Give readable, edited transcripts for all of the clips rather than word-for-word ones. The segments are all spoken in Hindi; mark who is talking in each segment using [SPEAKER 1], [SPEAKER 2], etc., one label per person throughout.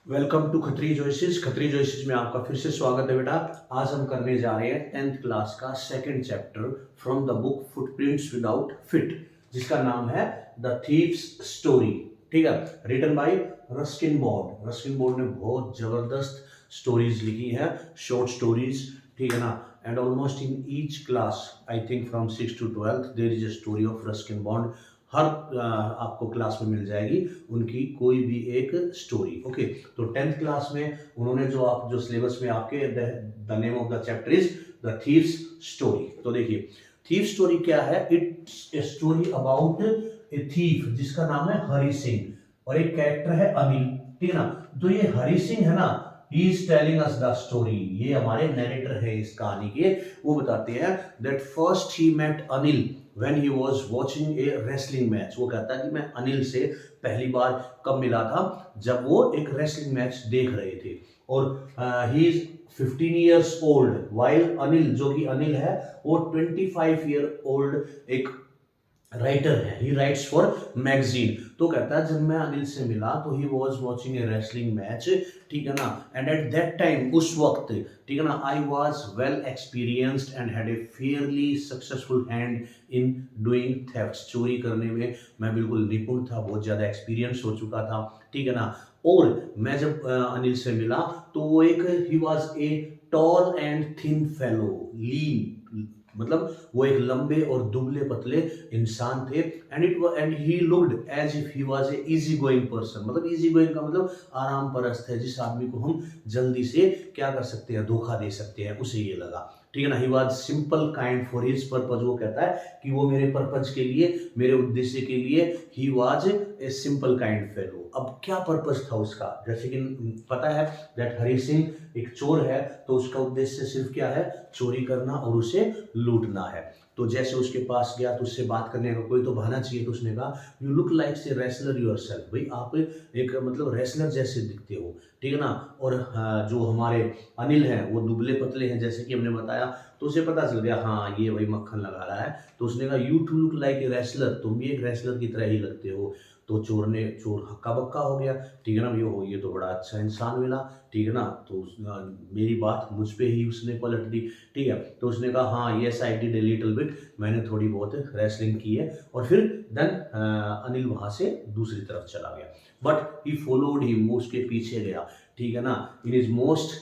[SPEAKER 1] Welcome to Khatri choices. Khatri choices में आपका फिर से स्वागत है बेटा। आज हम करने जा रहे हैं 10th क्लास का second chapter from the book footprints without feet, जिसका नाम है द थीव्स स्टोरी। ठीक है, written by Ruskin Bond. Ruskin Bond ने बहुत जबरदस्त स्टोरीज लिखी है, शॉर्ट स्टोरीज। ठीक है ना, and almost in each class I think from 6 to 12 there is a story of Ruskin Bond. हर आपको क्लास में मिल जाएगी उनकी कोई भी एक स्टोरी। ओके, तो 10th क्लास में उन्होंने जो सिलेबस में आपके the name of the chapter is the thief's story. तो देखिए, थीव स्टोरी क्या है? It's a story about a thief जिसका नाम है हरि सिंह और एक कैरेक्टर है अनिल। ठीक है ना, तो ये हरि सिंह है ना, he is telling us the story. ये हमारे नरेटर है इस कहानी के। वो बताते हैं that first he met Anil when he was watching a wrestling match। वो कहता है कि मैं अनिल से पहली बार कब मिला था, जब वो एक रेसलिंग मैच देख रहे थे। और he is 15 years old while Anil, जो कि अनिल है, वो 25 year old एक राइटर है। ही राइट्स फॉर मैगजीन। तो कहता है जब मैं अनिल से मिला तो he was watching A wrestling match. ठीक है ना, एंड एट दैट टाइम, उस वक्त, ठीक है ना, I was well experienced and had a Fairlie successful hand in doing theft. चोरी करने में मैं बिल्कुल निपुण था, बहुत ज़्यादा एक्सपीरियंस हो चुका था। ठीक है ना, और मैं जब अनिल से मिला तो वो एक, he was a tall and thin fellow, lean, मतलब वो एक लंबे और दुबले पतले इंसान थे। And he looked as if he was a easy going person. मतलब इजी गोइंग का मतलब आराम परस्त है, जिस आदमी को हम जल्दी से क्या कर सकते हैं, धोखा दे सकते हैं, उसे ये लगा। ठीक है ना, he was simple kind for his purpose. वो कहता है कि वो मेरे पर्पज के लिए, मेरे उद्देश्य के लिए, ही was a simple kind fellow. अब क्या पर्पज था उसका? जैसे कि पता है दैट हरि सिंह एक चोर है, तो उसका उद्देश्य सिर्फ क्या है? चोरी करना और उसे लूटना है। तो जैसे उसके पास गया तो उससे बात करने का कोई तो बहाना चाहिए, तो उसने कहा you look like a wrestler yourself. भाई आप एक मतलब रेसलर जैसे दिखते हो। ठीक है ना, और जो हमारे अनिल हैं वो दुबले पतले हैं, जैसे कि हमने बताया, तो उसे पता चल गया हाँ ये वही मक्खन लगा रहा है। तो उसने कहा you too look like a wrestler, तुम भी एक रेसलर की तरह ही लगते हो। तो चोर हक्का बक्का हो गया। ठीक है ना, ये तो बड़ा अच्छा इंसान मिला। ठीक है ना, तो मेरी बात मुझ पे ही उसने पलट दी। ठीक है, तो उसने कहा हाँ yes I did a little bit, मैंने थोड़ी बहुत रेसलिंग की है। और फिर देन अनिल वहां से दूसरी तरफ चला गया, बट ही फॉलोड हिम, वो उसके पीछे गया। ठीक है ना, इन इज मोस्ट,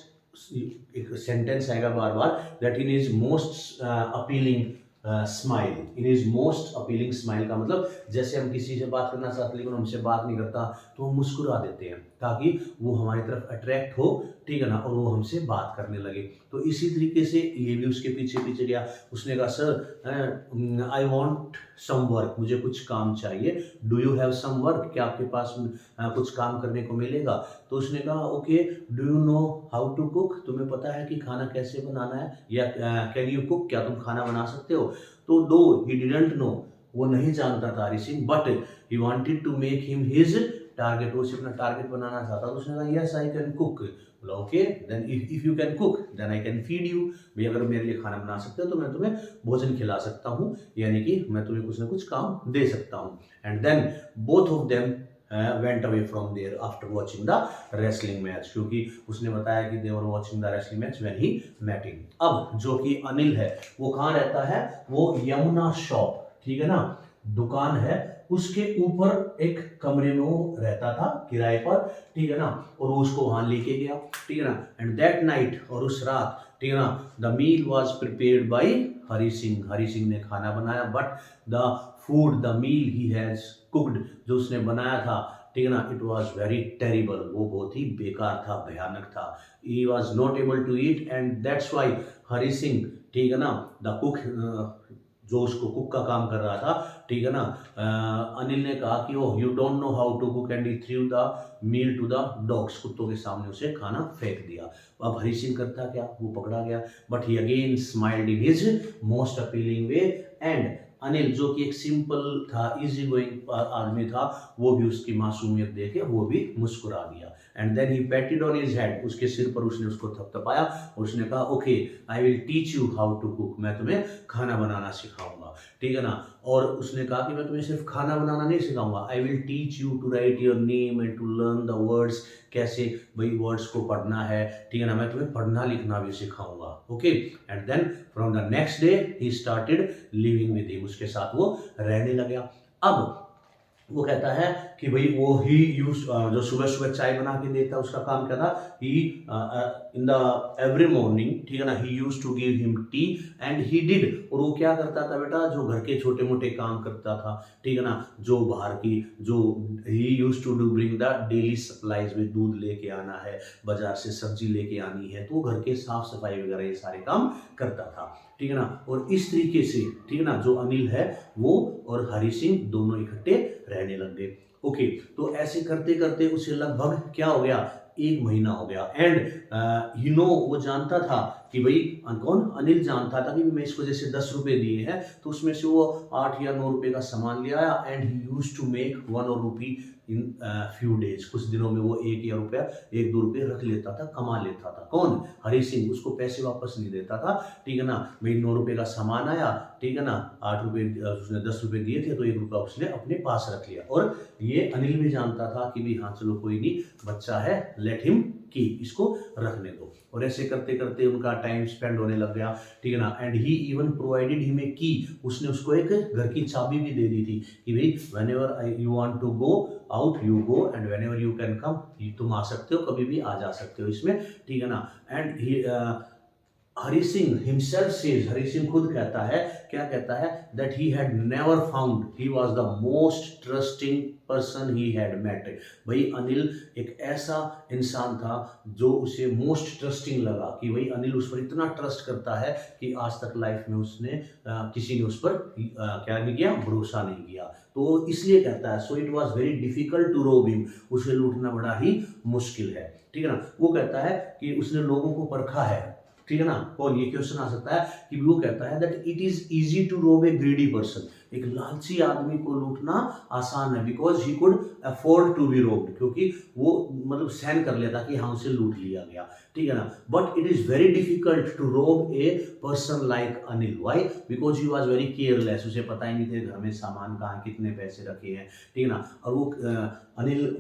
[SPEAKER 1] एक सेंटेंस आएगा बार बार, that in is most appealing smile. In is most appealing smile का मतलब, जैसे हम किसी से बात करना चाहते हैं लेकिन हमसे बात नहीं करता, तो हम मुस्कुरा देते हैं ताकि वो हमारी तरफ अट्रैक्ट हो। ठीक है ना, और वो हमसे बात करने लगे। तो इसी तरीके से ये भी उसके पीछे पीछे गया। उसने कहा sir I want some work, मुझे कुछ काम चाहिए। Do you have some work, क्या आपके पास कुछ काम करने को मिलेगा? तो उसने कहा okay, do you know how to cook, तुम्हें पता है कि खाना कैसे बनाना है, या कैन यू कुक, क्या तुम खाना बना सकते हो? तो दो ही डिडंट नो, वो नहीं जानता था Hari Singh, but he wanted to make him his target, वो अपना टारगेट बनाना चाहता। तो उसने कहा यस आई कैन कुक। बोला okay, then if you can cook then I can feed you. भाई अगर मेरे लिए खाना बना सकते हो तो मैं तुम्हें भोजन खिला सकता हूँ, यानी कि मैं तुम्हें कुछ ना कुछ काम दे सकता हूँ। And then both of them went away from there after watching the wrestling match, क्योंकि उसने बताया कि they were watching the wrestling match when he met him। अब जो कि अनिल है वो कहाँ रहता है? वो यमुना शॉप, ठीक है ना, दुकान है, उसके ऊपर एक कमरे में वो रहता था किराए पर। ठीक है ना, और वो उसको वहां लेके गया। ठीक है ना, एंड दैट नाइट, और उस रात, ठीक है ना, the meal was prepared by Hari Singh. Hari Singh ने खाना बनाया, but the food, the meal he has cooked, जो उसने बनाया था, ठीक है ना, इट वॉज वेरी टेरिबल, वो बहुत ही बेकार था, भयानक था। He was not able to eat and that's why Hari Singh, ठीक है ना, द कुक, जो उसको कुक का काम कर रहा था, ठीक है ना, अनिल ने कहा कि oh you don't know how to cook, and he threw the meal to the dogs, कुत्तों के सामने उसे खाना फेंक दिया। अब हरि सिंह करता क्या? वो पकड़ा गया, but he again smiled in his most appealing way. And Anil, जो कि एक सिंपल था, इजी गोइंग आदमी था, वो भी उसकी मासूमियत देखे वो भी मुस्कुरा दिया। And then he patted on his head, उसके सिर पर उसने उसको थपथपाया और उसने कहा okay I will teach you how to cook, मैं तुम्हें खाना बनाना सिखाऊंगा। सिखाऊंगा, ठीक है ना। और उसने कहा कि मैं तुम्हें सिर्फ खाना बनाना नहीं सिखाऊंगा, I will teach you to write your name and to learn the words, कैसे भाई वर्ड्स को पढ़ना है, ठीक है ना, मैं तुम्हें पढ़ना लिखना भी सिखाऊंगा। Okay, and then from the next day he started living with him, उसके साथ वो रहने लग गया। अब वो कहता है कि भाई वो ही यूज जो सुबह सुबह चाय बना के देता है, उसका काम क्या था, he in the every morning, ठीक है ना, he use to give him tea and he did, और वो क्या करता था बेटा, जो घर के छोटे मोटे काम करता था, ठीक है ना, जो बाहर की जो he use to do bring the daily supplies में दूध लेके आना है, बाजार से सब्जी लेके आनी है, तो वो घर के साफ सफाई वगैरह ये सारे काम करता था, ठीक है ना। और इस तरीके से, ठीक है ना, जो अनिल है वो और हरी सिंह दोनों इकट्ठे रहने लग गए। ओके, तो ऐसे करते करते उसे लगभग क्या हो गया, 1 महीना हो गया। एंड यू नो, वो जानता था कि भाई कौन, अनिल जानता था कि मैं इसको जैसे 10 रुपए दिए हैं तो उसमें से वो 8 या 9 रुपए का सामान ले आया, and he use to make 1 rupee in few days, कुछ दिनों में वो 1 या रुपया 1-2 रुपये रख लेता था, कमा लेता था। कौन, हरी सिंह, उसको पैसे वापस नहीं देता था, ठीक है ना। भाई 9 रुपये का सामान आया, ठीक है ना, 8 रुपये उसने 10 रुपये दिए थे तो 1 रुपया उसने अपने पास रख लिया। और ये अनिल भी जानता था कि भाई हाँ चलो कोई नहीं, बच्चा है, लेट हिम की, इसको रखने दो। और ऐसे करते करते उनका टाइम स्पेंड होने लग गया, ठीक है ना। And he even provided him a की, उसने उसको एक घर की चाबी भी दे दी थी कि भाई whenever you want to go out you go and whenever you can come, तुम आ सकते हो, कभी भी आ जा सकते हो इसमें, ठीक है ना। And he Hari Singh himself says, Hari Singh खुद कहता है, क्या कहता है, that he had never found he was the most trusting person he had met. भाई अनिल एक ऐसा इंसान था जो उसे मोस्ट ट्रस्टिंग लगा, कि भाई अनिल उस पर इतना ट्रस्ट करता है कि आज तक लाइफ में उसने किसी ने उस पर क्या नहीं किया, भरोसा नहीं किया। तो इसलिए कहता है, so it was very difficult to rob him, उसे लूटना बड़ा ही मुश्किल है, ठीक है ना। वो कहता है कि उसने लोगों को परखा है, ठीक है ना। कौन, ये क्वेश्चन आ सकता है कि वो कहता है that it is easy to rob a greedy person, एक लालची आदमी को लूटना आसान है, because he could afford to be robbed, क्योंकि वो मतलब सहन कर लेता कि हाँ उसे लूट लिया गया, ठीक है ना। But it is very difficult to rob a person like Anil, why, because he was very careless, उसे पता ही नहीं थे घर में सामान कहाँ कितने पैसे रखे हैं, ठीक है ना। और वो अनिल,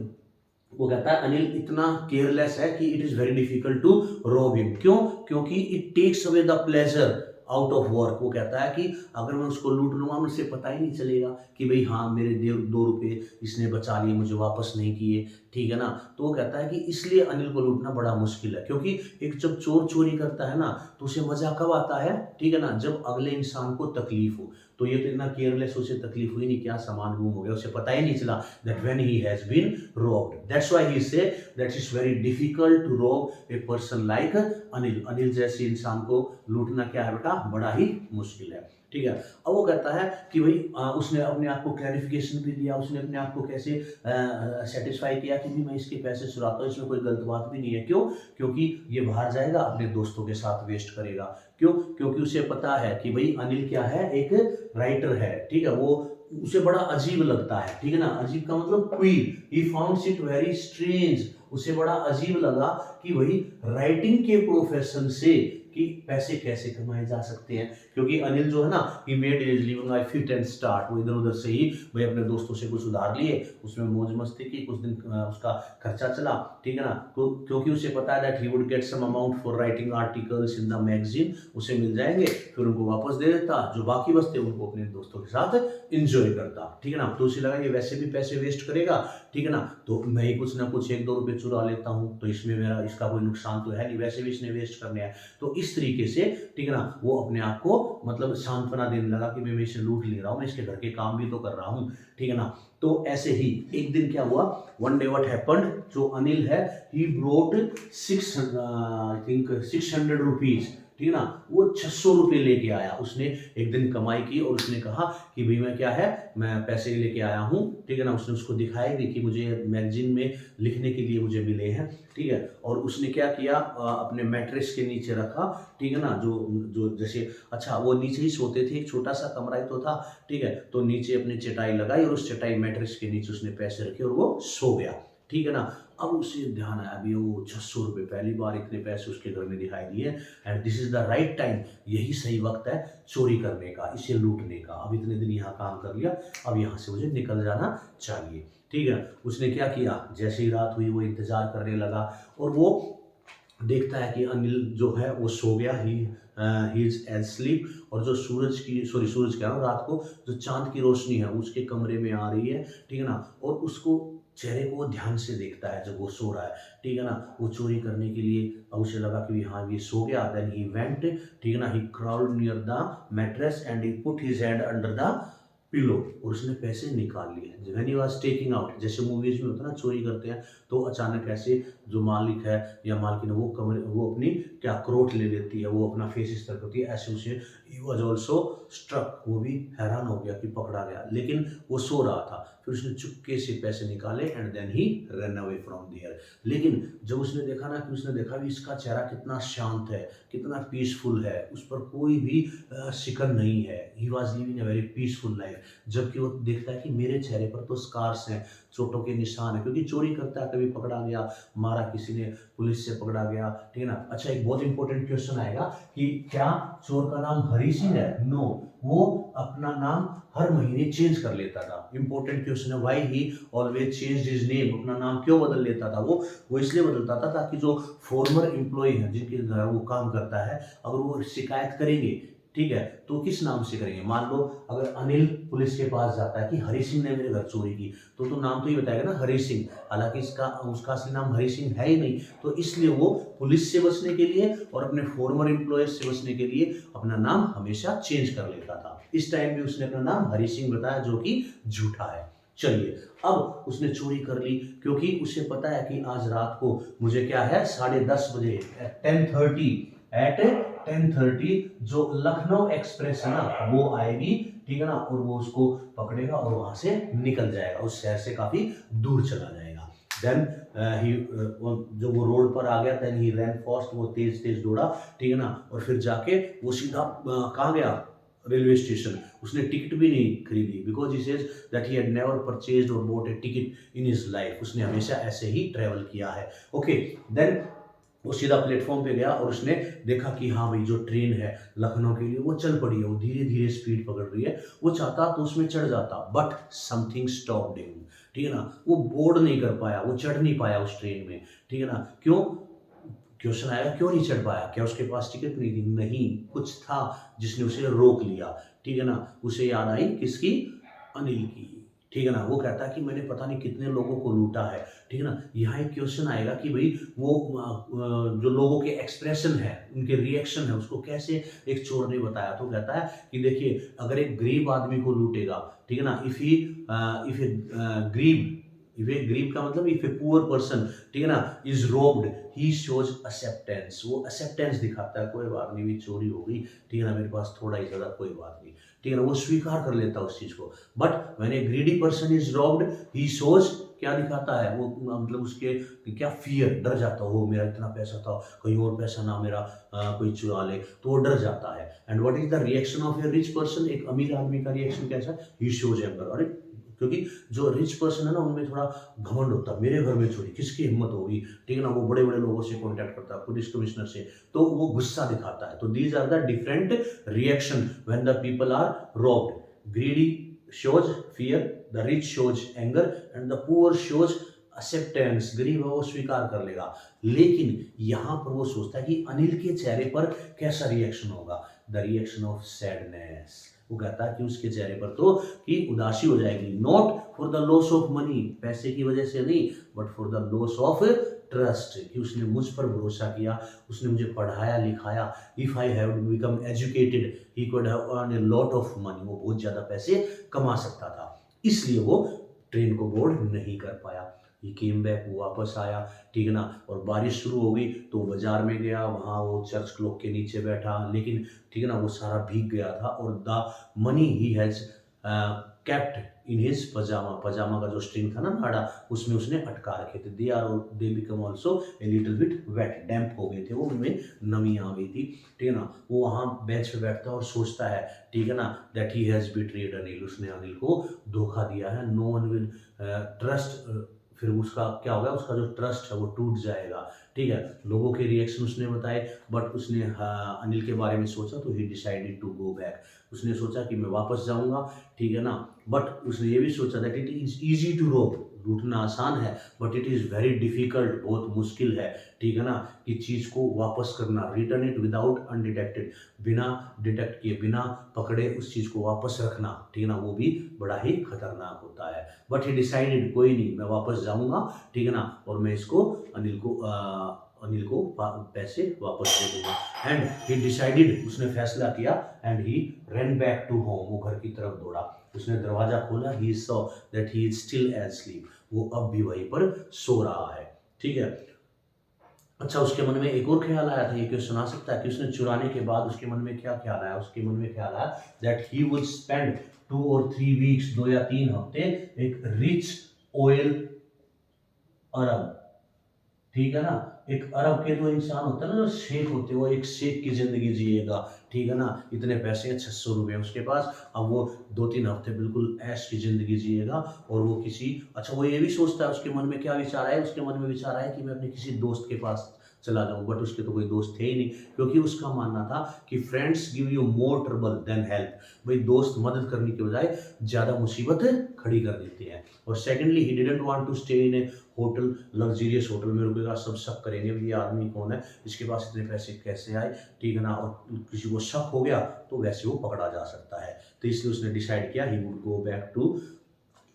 [SPEAKER 1] वो कहता है अनिल इतना केयरलेस है कि it is very difficult to rob him, क्यों, क्योंकि it takes away the pleasure out of work. वो कहता है कि अगर मैं उसको लूट लूंगा मुझे पता ही नहीं चलेगा कि भाई हाँ मेरे 2 रुपये इसने बचा लिए, मुझे वापस नहीं किए, ठीक है ना। तो वो कहता है कि इसलिए अनिल को लूटना बड़ा मुश्किल है, क्योंकि एक जब चोर चोरी करता है ना तो उसे मजा कब आता है, ठीक है ना, जब अगले इंसान को तकलीफ हो। तो ये तो इतना केयरलेस, उसे तकलीफ हुई नहीं, क्या सामान गुम हो गया उसे पता ही नहीं चला, that when he has been robbed, that's why he say that is very difficult to rob a person like Anil, Anil जैसे इंसान को लूटना क्या है बेटा, बड़ा ही मुश्किल है, ठीक है। अब वो कहता है कि भाई उसने अपने आप को क्लैरिफिकेशन भी दिया, उसने अपने आप को कैसे सेटिस्फाई किया कि भी मैं इसके पैसे चुराता हूँ, इसमें कोई गलत बात भी नहीं है। क्यों, क्योंकि ये बाहर जाएगा अपने दोस्तों के साथ वेस्ट करेगा, क्यों, क्योंकि उसे पता है कि भाई अनिल क्या है, एक राइटर है, ठीक है। वो उसे बड़ा अजीब लगता है, ठीक है ना, अजीब का मतलब queer, he founts it very strange, उसे बड़ा अजीब लगा कि भाई राइटिंग के प्रोफेशन से कि पैसे कैसे कमाए जा सकते हैं, क्योंकि अनिल जो है ना, he made his living by fit and start, वो इधर उधर से ही भाई अपने दोस्तों से कुछ उधार लिए, उसमें मौज मस्ती की, कुछ दिन उसका खर्चा चला, ठीक है ना। तो क्योंकि उसे पता है that he would get some amount for writing articles in the magazine, उसे मिल जाएंगे, फिर उनको वापस दे देता, जो बाकी बचते उनको अपने दोस्तों के साथ एंजॉय करता, ठीक है ना। तो उसे लगा ये वैसे भी पैसे वेस्ट करेगा, ठीक है ना, तो मैं ही कुछ ना कुछ 1-2 रुपये चुरा लेता हूँ, तो इसमें मेरा इसका कोई नुकसान तो है नहीं, वैसे भी इसने वेस्ट करने हैं। तो इस तरीके से, ठीक है ना, वो अपने आप को मतलब सांत्वना देने लगा कि मैं इसे लूट ले रहा हूँ, मैं इसके घर के काम भी तो कर रहा हूँ, ठीक है ना। तो ऐसे ही एक दिन क्या हुआ, वन डे व्हाट हैपेंड, जो अनिल है ही ब्रोट 600 रुपीज, ठीक है ना, वो 600 रुपये लेके आया, उसने एक दिन कमाई की और उसने कहा कि भाई मैं क्या है, मैं पैसे लेके आया हूँ, ठीक है ना। उसने उसको दिखाया भी कि मुझे मैगजीन में लिखने के लिए मुझे मिले हैं, ठीक है। और उसने क्या किया, अपने मैट्रेस के नीचे रखा, ठीक है ना, जो जैसे अच्छा वो नीचे ही सोते थे, एक छोटा सा कमरा ही तो था, ठीक है। तो नीचे अपनी चटाई लगाई और उस चटाई मैट्रेस के नीचे उसने पैसे रखे और वो सो गया, ठीक है ना। अब उसे ध्यान आया अभी वो 600 रुपये पहली बार इतने पैसे उसके घर में दिखाई दिए, and this is the right time, यही सही वक्त है चोरी करने का, इसे लूटने का। अब इतने दिन यहाँ काम कर लिया, अब यहाँ से मुझे निकल जाना चाहिए। ठीक है, उसने क्या किया, जैसे ही रात हुई वो इंतजार करने लगा, और वो देखता है कि अनिल जो है वो सो गया, ही इज एज स्लीप, और जो सूरज कह रहा हूँ, रात को जो चांद की रोशनी है उसके कमरे में आ रही है, ठीक है ना। और उसको चेहरे को वो ध्यान से देखता है जब वो सो रहा है, ठीक है ना। वो चोरी करने के लिए, अब उसे लगा कि हाँ ये सो गया, देन ही वेंट, ठीक है ना, he crowd near the mattress and he put his hand under the pillow, और उसने पैसे निकाल लिए। When he was taking out, जैसे मूवीज में होता है ना, चोरी करते हैं तो अचानक ऐसे जो मालिक है या मालकिन है वो अपनी क्या क्रोट ले लेती है, वो अपना फेस इस तरह करती है, ऐसे उसे ही वाज आल्सो स्ट्रक, वो भी हैरान हो गया कि पकड़ा गया, लेकिन वो सो रहा था। फिर उसने चुपके से पैसे निकाले and then he run away from there. लेकिन जब उसने देखा ना, कि उसने देखा भी इसका चेहरा कितना शांत है, कितना पीसफुल है, उस पर कोई भी शिकन नहीं है, he was living a very peaceful life. जबकि वो देखता है कि मेरे चेहरे पर तो स्कार्स हैं, चोटों के निशान है, क्योंकि चोरी करता है, कभी पकड़ा गया, मारा किसी ने, पुलिस से पकड़ा गया, ठीक है ना। अच्छा, एक बहुत इंपॉर्टेंट क्वेश्चन आएगा कि क्या चोर का नाम हरी सिंह है? नो, वो अपना नाम हर महीने चेंज कर लेता था। इंपॉर्टेंट क्वेश्चन है, why he always change his name, अपना नाम क्यों बदल लेता था? वो इसलिए बदलता था ताकि जो फॉर्मर एम्प्लॉय है जिनके घर वो काम करता है, अगर वो शिकायत करेंगे, ठीक है, तो किस नाम से करेंगे। मान लो अगर अनिल पुलिस के पास जाता है कि हरी सिंह ने मेरे घर चोरी की, तो नाम तो ही बताएगा ना, हरी सिंह, हालांकि उसका असली नाम हरी सिंह है ही नहीं। तो इसलिए वो पुलिस से बचने के लिए और अपने फॉर्मर एम्प्लॉयर से बचने के लिए अपना नाम हमेशा चेंज कर लेता था। इस टाइम भी उसने अपना नाम हरी सिंह बताया, जो कि झूठा है। चलिए, अब उसने चोरी कर ली, क्योंकि उसे पता है कि आज रात को मुझे क्या है, 10:30 बजे एट 10:30 जो लखनऊ एक्सप्रेस है ना वो आएगी, ठीक है ना, और वो उसको पकड़ेगा और वहां से निकल जाएगा, उस शहर से काफी दूर चला जाएगा। देन ही जब वो रोड पर आ गया, देन ही रैन फास्ट, वो तेज तेज दौड़ा, ठीक है ना, और फिर जाके वो सीधा कहाँ गया, रेलवे स्टेशन। उसने टिकट भी नहीं खरीदी, because he says that he had never purchased और bought a ticket in his life, उसने हमेशा ऐसे ही ट्रेवल किया है। ओके, देन वो सीधा प्लेटफॉर्म पे गया और उसने देखा कि हाँ भाई, जो ट्रेन है लखनऊ के लिए वो चल पड़ी है, वो धीरे धीरे स्पीड पकड़ रही है। वो चाहता तो उसमें चढ़ जाता, बट समथिंग स्टॉप्ड हिम, ठीक है ना। वो बोर्ड नहीं कर पाया, वो चढ़ नहीं पाया उस ट्रेन में, ठीक है ना। क्यों? क्वेश्चन आएगा, क्यों नहीं चढ़ पाया? क्या उसके पास टिकट नहीं थी? नहीं, कुछ था जिसने उसे रोक लिया, ठीक है ना। उसे याद आई किसकी? अनिल की, ठीक है ना। वो कहता है कि मैंने पता नहीं कितने लोगों को लूटा है, ठीक है ना। यहाँ एक क्वेश्चन आएगा कि भाई वो जो लोगों के एक्सप्रेशन है, उनके रिएक्शन है, उसको कैसे एक चोर ने बताया। तो कहता है कि देखिए, अगर एक गरीब आदमी को लूटेगा, ठीक है ना, इफ ए गरीब का मतलब इफ ए पुअर पर्सन, ठीक है ना, is robed, he shows acceptance, वो एक्सेप्टेंस दिखाता है, कोई बात नहीं भी चोरी हो गई, ठीक है ना, मेरे पास थोड़ा ही ज्यादा, कोई बात नहीं, ठीक है ना, वो स्वीकार कर लेता है उस चीज को। But when A greedy person is robbed, he shows, क्या दिखाता है वो, मतलब उसके क्या, फियर, डर जाता है, वो मेरा इतना पैसा था, कहीं और पैसा ना मेरा कोई चुरा ले, तो वो डर जाता है। And what is the reaction of A rich person? एक अमीर आदमी का रिएक्शन कैसा है? ही शोज एंगर, अरे, क्योंकि जो रिच पर्सन है ना, उनमें थोड़ा घमंड होता है, मेरे घर में चोरी, किसकी हिम्मत होगी, ठीक है ना। वो बड़े बड़े लोगों से कॉन्टैक्ट करता है, पुलिस कमिश्नर से, तो वो गुस्सा दिखाता है। तो these are the different reaction when the people are robbed. Greedy shows fear, the rich shows anger and the poor shows acceptance। गरीब है वो स्वीकार कर लेगा, लेकिन यहाँ पर वो सोचता है कि अनिल के चेहरे पर कैसा रिएक्शन होगा, द रिएक्शन ऑफ सैडनेस। वो कहता है कि उसके चेहरे पर तो कि उदासी हो जाएगी, not for the loss of money, पैसे की वजह से नहीं, but for the loss of trust, कि उसने मुझ पर भरोसा किया, उसने मुझे पढ़ाया लिखाया। If I have become educated he could have earn a lot of money, वो बहुत ज्यादा पैसे कमा सकता था, इसलिए वो ट्रेन को बोर्ड नहीं कर पाया। ही केम बैक, वो वापस आया, ठीक है ना, और बारिश शुरू हो गई तो बाजार में गया, वहाँ वो चर्च क्लॉक के नीचे बैठा, लेकिन ठीक है ना, वो सारा भीग गया था, और the money he has kept in his pyjama का जो स्ट्रिंग था ना, नाड़ा, उसमें उसने अटका रखे थे। They become also a little bit wet, damp हो गए थे वो, उनमें नमी आ गई थी, ठीक है ना। वो वहाँ बेंच पे बैठता है और सोचता है, ठीक है ना, that he has betrayed Anil, उसने अनिल को धोखा दिया है। नो वन विल ट्रस्ट फिर उसका क्या होगा, उसका जो ट्रस्ट है वो टूट जाएगा। ठीक है, लोगों के रिएक्शन उसने बताए, बट उसने अनिल के बारे में सोचा, तो he decided to go back. उसने सोचा कि मैं वापस जाऊंगा, ठीक है ना, बट उसने ये भी सोचा that it is easy to rob, लूटना आसान है, but it is very difficult, बहुत मुश्किल है, ठीक है ना, कि चीज़ को वापस करना, रिटर्न इट विदाउट अनडिटेक्टेड, बिना डिटेक्ट किए, बिना पकड़े उस चीज़ को वापस रखना, ठीक है ना, वो भी बड़ा ही खतरनाक होता है। बट ही डिसाइडेड, कोई नहीं, मैं वापस जाऊंगा, ठीक है ना, और मैं इसको अनिल को पैसे वापस दे दूंगा। एंड ही डिसाइडेड, उसने फैसला किया, and he run back to home, वो घर की तरफ दौड़ा। उसने दरवाजा खोला, he saw that he is still asleep, वो अब भी वहीं पर सो रहा है। ठीक है, अच्छा, उसके मन में एक और ख्याल आया था, ये क्यों सुना सकता है कि उसने चुराने के बाद उसके मन में क्या ख्याल आया, उसके मन में ख्याल आया that he would spend 2 or 3 weeks, 2 या 3 हफ्ते, एक रिच ऑयल अरब, ठीक है ना, एक अरब के जो इंसान होता है ना, जो शेख होते हैं, वो एक शेख की जिंदगी जिएगा, ठीक है ना, इतने पैसे 600 रुपये उसके पास, अब वो 2-3 हफ्ते बिल्कुल ऐश की जिंदगी जिएगा, और वो किसी, अच्छा वो ये भी सोचता है, उसके मन में क्या विचार है, उसके मन में विचार है कि मैं अपने किसी दोस्त के पास चला जाऊं, बट उसके तो कोई दोस्त थे ही नहीं, क्योंकि उसका मानना था कि friends give you more trouble than help, भाई दोस्त मदद करने के बजाय ज्यादा मुसीबत खड़ी कर देते हैं। और secondly, he didn't want to stay in a hotel, luxurious hotel में रुकेगा, सब शक करेंगे ये आदमी कौन है, इसके पास इतने पैसे कैसे आए, ठीक है ना, और किसी को शक हो गया तो वैसे वो पकड़ा जा सकता है। तो इसलिए उसने डिसाइड किया he would go back to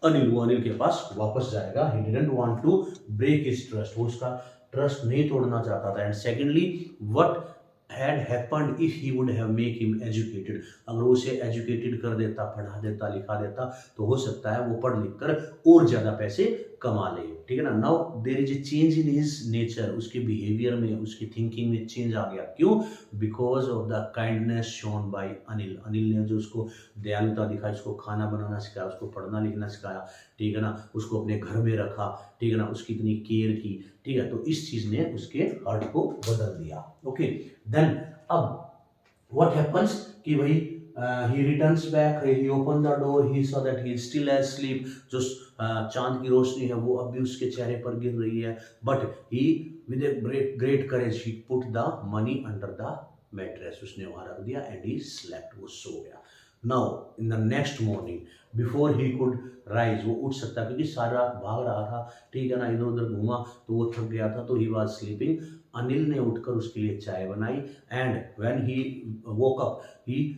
[SPEAKER 1] Anil, वो अनिल के पास वापस जाएगा। He didn't want to break his trust, वो उसका ट्रस्ट नहीं तोड़ना चाहता था। And secondly, what had happened if he would have make him educated, अगर उसे एजुकेटेड कर देता, पढ़ा देता, लिखा देता, तो हो सकता है वो पढ़ लिख कर और ज्यादा पैसे कमा ले, ठीक है ना। Now there is a change in his nature, उसके बिहेवियर में, उसकी थिंकिंग में चेंज आ गया, क्यों, because of the kindness shown by Anil, Anil ने जो उसको दयालुता दिखाई, उसको खाना बनाना सिखाया, उसको पढ़ना लिखना सिखाया, ठीक है ना, उसको अपने घर में रखा, ठीक है ना, उसकी इतनी केयर की, ठीक है, तो इस चीज ने उसके हार्ट को बदल दिया। ओके, देन अब व्हाट हैपेंस कि भाई he returns back, he open the door, he saw that he is still asleep, जो चांद की रोशनी है वो अब भी उसके चेहरे पर गिर रही है, but he with a great courage he put the money under the mattress, उसने वहां रख दिया, एंड ही स्लेप्ट, वो सो गया। Now in the next morning, before he could rise, वो उठ सकता, क्योंकि सारी रात भाग रहा था, ठीक है ना, इधर उधर घूमा तो वो थक गया था, तो ही वाज स्लीपिंग। अनिल ने उठकर उसके लिए चाय बनाई, and when he woke up he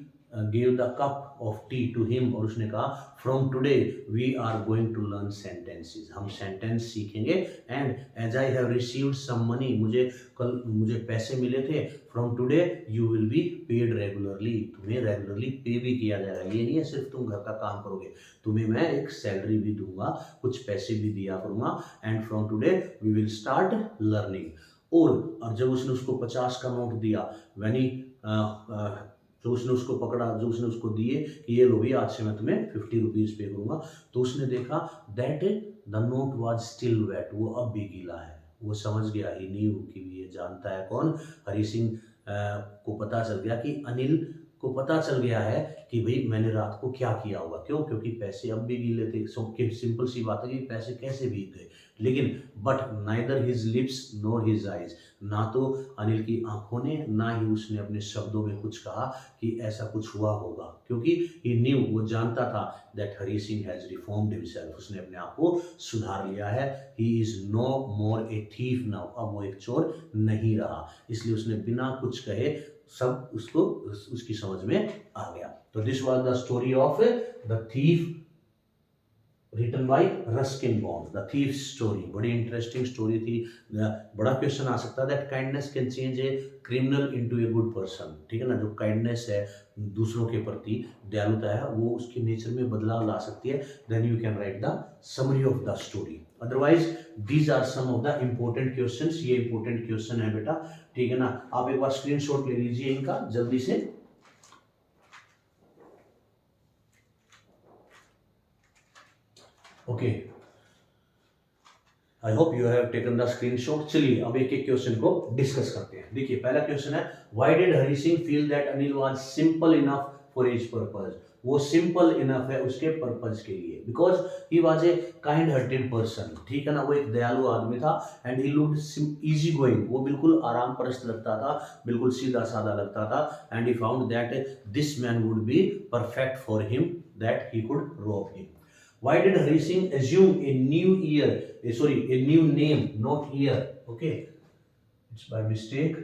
[SPEAKER 1] gave the cup of tea to him, और उसने कहा from today we are going to learn sentences, हम सेंटेंस सीखेंगे, and as I have received some money, मुझे पैसे मिले थे, from today you will be paid regularly, तुम्हें रेगुलरली पे भी किया जाएगा, ये नहीं है सिर्फ तुम घर का काम करोगे, तुम्हें मैं एक सैलरी भी दूंगा, कुछ पैसे भी दिया करूंगा, and from today we will start learning। और जब उसने उसको 50 का नोट दिया, when he जो उसने उसको पकड़ा, जो उसने उसको दिए कि ये लो भी, आज से मैं तुम्हें 50 रुपीज पे करूंगा, तो उसने देखा that the note was still wet, वो अब भी गीला है। वो समझ गया, ही न्यू कि ये जानता है कौन, हरी सिंह को पता चल गया कि अनिल को पता चल गया है कि भाई मैंने रात को क्या किया होगा, क्यों, क्योंकि पैसे अब भी गीले थे। सो सिंपल सी बात है कि पैसे कैसे भीग गए, लेकिन but neither his lips nor his eyes, ना तो अनिल की आंखों ने, ना ही उसने अपने शब्दों में कुछ कहा कि ऐसा कुछ हुआ होगा, क्योंकि ही न्यू, वो जानता था that Hari Singh has reformed himself, उसने अपने आप को सुधार लिया है। He is no more a thief now, अब वो एक चोर नहीं रहा, इसलिए उसने बिना कुछ कहे सब उसको उसकी समझ में आ गया। तो this was the story of the thief written by Ruskin Bond, the thief story, बड़ी इंटरेस्टिंग स्टोरी थी। बड़ा क्वेश्चन आ सकता है that kindness can change a criminal into a good person, ठीक है ना, जो काइंडनेस है, दूसरों के प्रति दयालुता है, वो उसके नेचर में बदलाव ला सकती है। Then you can write the summary of the story, otherwise these are some of the important questions, ये इंपॉर्टेंट क्वेश्चन है बेटा, ठीक है ना। आप एक बार स्क्रीनशॉट ले लीजिए इनका जल्दी से। Okay, I hope you have taken the screenshot. चलिए अब एक एक क्वेश्चन को डिस्कस करते हैं। देखिए पहला क्वेश्चन है, why did Hari Singh feel that Anil was simple enough for his purpose, वो सिंपल इनफ है उसके पर्पज के लिए, because he was a kind hearted person, ठीक है ना, वो एक दयालु आदमी था, and he looked easy going, वो बिल्कुल आराम परस्त लगता था, बिल्कुल सीधा साधा लगता था, and he found that this man would be perfect for him, that he could रोब him. Why did Hari Singh assume a new year, a new name, not year, okay, it's by mistake,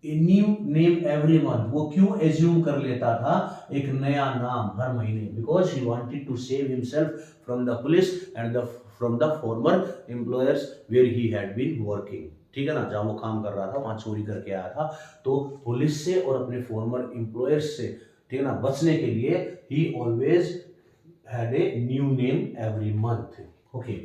[SPEAKER 1] a new name every month. वो क्यों assume कर लेता था एक नया नाम हर महीने? Because he wanted to save himself from the police and from the former employers where he had been working. ठीक है ना, जहाँ वो काम कर रहा था वहाँ चोरी करके आया था, तो पुलिस से और अपने फॉर्मर एम्प्लॉयर्स से, ठीक है ना, बचने के लिए he always had a new name every month. Okay.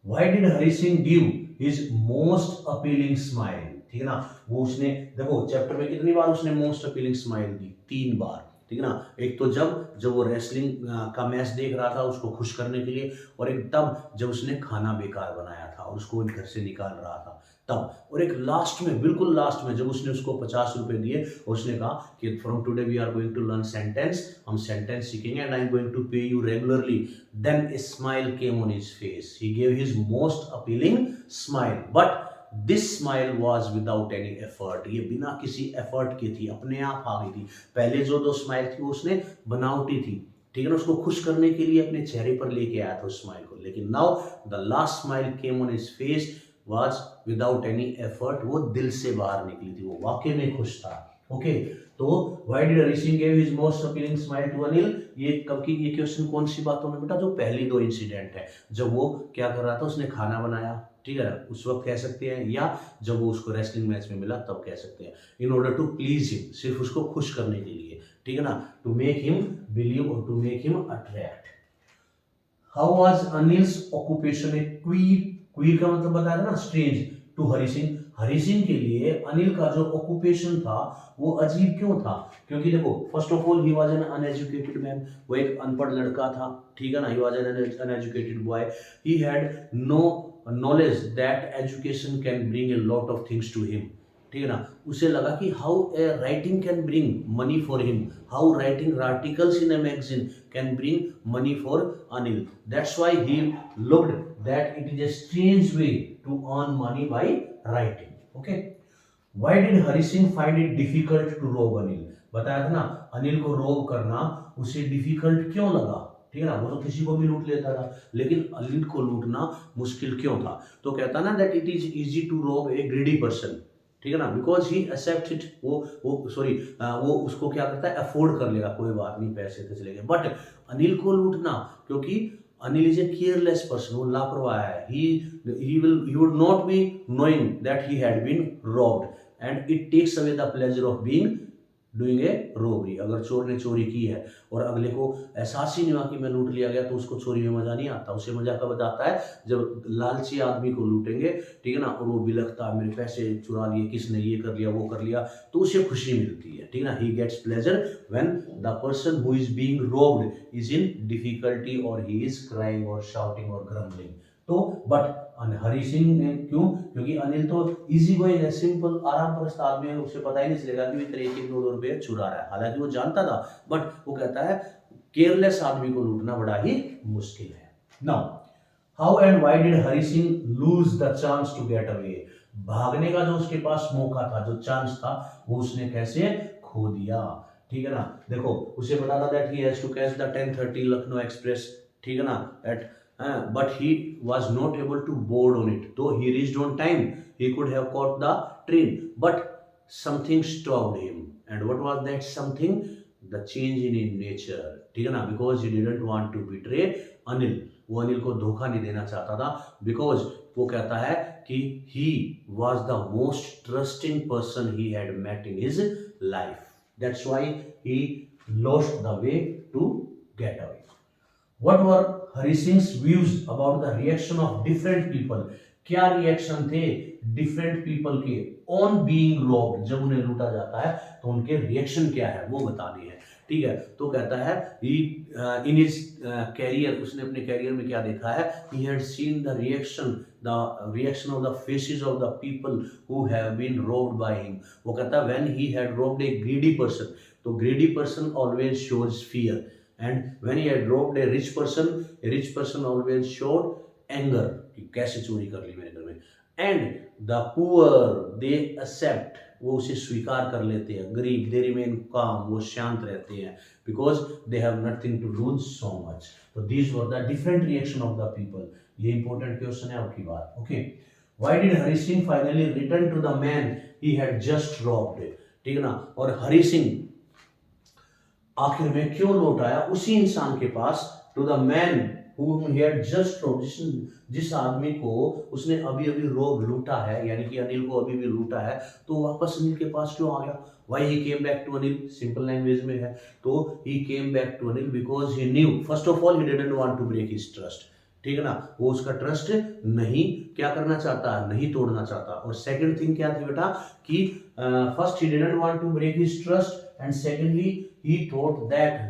[SPEAKER 1] Why did Hari Singh give his most appealing smile? ठीक है ना, वो उसने देखो चैप्टर में कितनी बार उसने मोस्ट अपीलिंग स्माइल दी, 3 बार, ठीक है ना. एक तो जब वो रेसलिंग का मैच देख रहा था उसको खुश करने के लिए, और एक तब जब उसने खाना बेकार बनाया था और उसको घर से निकाल रहा था तब, और एक लास्ट में, बिल्कुल लास्ट में, जब उसने उसको 50 रुपए दिए और उसने कहा कि from today we are going to learn sentence, हम सेंटेंस सीखेंगे and I am going to pay you regularly, then a smile came on his face, he gave his most appealing smile, but this smile was without any effort, ये बिना किसी एफर्ट की थी, अपने आप आ गई थी. पहले जो 2 स्माइल थी वो उसने बनावटी थी, ठीक है ना, उसको खुश करने के लिए अपने चेहरे पर लेके आया था उस स्माइल को, लेकिन now the last smile came on his face was without any effort, वो दिल से बाहर निकली थी, वो वाकई में खुश था. ओके, तो why did Hari Singh give his most appealing smile to Anil? ये कब की, ये क्वेश्चन कौन सी बातों में बेटा? जो पहली 2 इंसिडेंट है, जब वो क्या कर रहा था, उसने खाना बनाया, ठीक है ना, उस वक्त कह सकते हैं, या जब वो उसको रेसलिंग मैच में मिला तब कह सकते हैं, in order to please him, सिर्फ उसको खुश करने के लिए, ठीक है ना, टू मेक हिम बिलीव और to make him attract. How was Anil's occupation? A queer का मतलब बताया था ना, स्ट्रेंज, टू हरी सिंह. हरी सिंह के लिए अनिल का जो ऑक्यूपेशन था वो अजीब क्यों था? क्योंकि देखो, first of all he was an uneducated man, वो एक अनपढ़ लड़का था, ठीक है ना, he was an uneducated boy, he had no knowledge that education can bring a lot of things to him, ठीक है ना. उसे लगा कि how a writing can bring money for him, how writing articles in a magazine can bring money for Anil. That's why he looked that it is a strange way to earn money by writing. Okay. Why did Hari Singh find it difficult to rob Anil? बताया था ना, अनिल को रोब करना उसे डिफिकल्ट क्यों लगा, ठीक है ना, वो तो किसी को भी लूट लेता था, लेकिन अनिल को लूटना मुश्किल क्यों था? तो कहता ना that it is easy to rob a greedy person, ठीक है ना, बिकॉज ही एक्सेप्ट इट, वो उसको क्या करता है, अफोर्ड कर लेगा, कोई बात नहीं, पैसे तो चलेंगे. बट अनिल को लूटना, क्योंकि Anil is a careless person, वो लापरवाह है, he would not be knowing that he had been robbed, and it takes away the pleasure of being doing a robbery. अगर चोर ने चोरी की है और अगले को एहसास ही नहीं हुआ कि मैं लूट लिया गया, तो उसको चोरी में मजा नहीं आता. उसे मजा कब आता है? जब लालची आदमी को लूटेंगे, ठीक है ना, और वो बिलखता, मेरे पैसे चुरा लिए, किसने ये कर लिया, वो कर लिया, तो उसे खुशी मिलती है, ठीक है ना. He gets pleasure when the person who is being robbed is in difficulty और ही इज क्राइंग और शाउटिंग और ग्रम्बलिंग. तो बट हरी सिंह ने क्यों? क्योंकि अनिल तो इजी गोइंग है, सिंपल आराम परस्त आदमी है, उसे पता ही नहीं चलेगा कि इतने 1-2 रुपए चुरा रहा है, हालांकि वो जानता था, बट वो कहता है केयरलेस आदमी को लूटना बड़ा ही मुश्किल है. Now how and why did Hari Singh lose the chance to get away? भागने का जो उसके पास मौका था, जो चांस था, वो उसने कैसे खो दिया, ठीक है ना. देखो, उसे पता था that he has to catch the 10:30 Lucknow express, ठीक है ना, at but he was not able to board on it. Though he reached on time, he could have caught the train, but something stopped him. And what was that something? The change in his nature, ठीक है ना, because he didn't want to betray Anil. वो अनिल को धोखा नहीं देना चाहता था, because वो कहता है कि he was the most trusting person he had met in his life. That's why he lost the way to get away. What were Hari Singh views about the reaction of different people? क्या रिएक्शन थे डिफरेंट पीपल के ऑन बीइंग रॉब्ड? जब उन्हें लूटा जाता है तो उनके रिएक्शन क्या है वो बताने हैं, ठीक है. तो कहता है इन हिज कैरियर, उसने अपने कैरियर में क्या देखा है, he had seen the reaction of the faces of the people who have been robbed by him. वो कहता है when he had robbed a greedy person, तो greedy person always shows fear, and when he had robbed a rich person always showed anger कि कैसे चोरी कर ली मेरे घर में, and the poor they accept, वो उसे स्वीकार कर लेते हैं, गरीब they remain calm, वो शांत रहते हैं, because they have nothing to lose so much. So these were the different reaction of the people. ये important question है आपकी बात. Okay, why did Hari Singh finally return to the man he had just robbed? ठीक है ना, और हरी सिंह आखिर में क्यों लौट आया उसी इंसान के पास, to the man whom he had just robbed, जिस आदमी को उसने अभी अभी रोब लूटा है, यानी कि अनिल को अभी भी लूटा है, तो वापस अनिल के पास क्यों आ गया? Why he came back to Anil? Simple language में है, तो he came back to Anil because he knew, first of all he didn't want to break his trust. ठीक है ना, वो उसका ट्रस्ट नहीं क्या करना चाहता, नहीं तोड़ना चाहता. और सेकंड थिंग क्या थी बेटा कि first he didn't want to break his trust, and secondly he thought that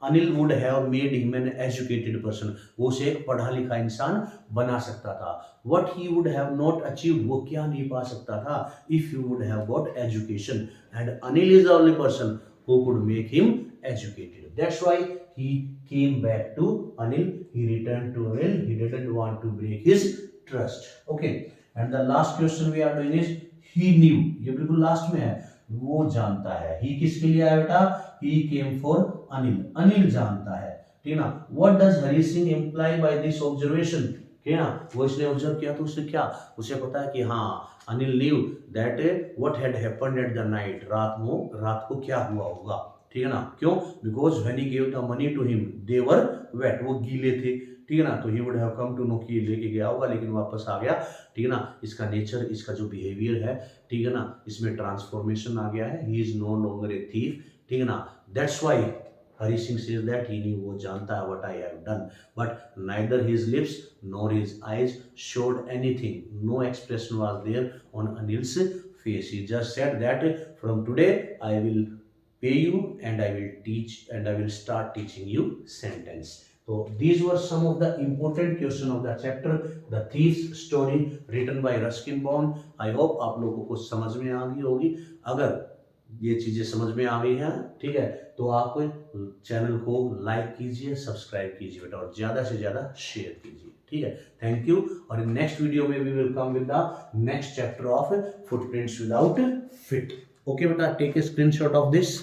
[SPEAKER 1] Anil would have made him an educated person, वो उसे एक पढ़ा लिखा इंसान बना सकता था. What he would have not achieved, वो क्या नहीं पा सकता था, if you would have got education, and Anil is the only person who could make him educated. That's why he came back to Anil, he returned to Anil, he didn't want to break his trust. Okay, and the last question we are doing is he knew, ये बिल्कुल लास्ट में है, वो जानता है. he किसके लिए आया बेटा? he came for Anil, Anil जानता है. ठीक है ना. what does Hari Singh imply by this observation? ठीक है ना, वो इसने ऑब्जर्व किया तो उससे क्या, उसे पता है कि हाँ Anil knew that what had happened at the night, रात को क्या हुआ होगा. ठीक है ना, क्यों? Because when he gave the money to him they were wet, वो गीले थे. ठीक है ना, तो he would have come to know कि लेके गया होगा लेकिन वापस आ गया. ठीक है ना, इसका नेचर, इसका जो बिहेवियर है, ठीक है ना, इसमें ट्रांसफॉर्मेशन आ गया है. He is no longer a thief. ठीक है ना, that's why Hari Singh says that he knew, वो जानता है what I have done, but neither his lips nor his eyes showed anything, no expression was there on Anil's face. He just said that from today I will pay you and I will teach and I will start teaching you sentence. So these were some of the important question of the chapter, the thief's story written by Ruskin Bond. I hope आप लोगों को समझ में आ गई होगी. अगर ये चीजें समझ में आ गई हैं, ठीक है, तो आप चैनल को लाइक कीजिए, सब्सक्राइब कीजिए बेटा, और ज्यादा से ज्यादा शेयर कीजिए. ठीक है, थैंक यू. और इन नेक्स्ट वीडियो में we will come with the next chapter of footprints without feet. Okay बेटा, take a screenshot of this.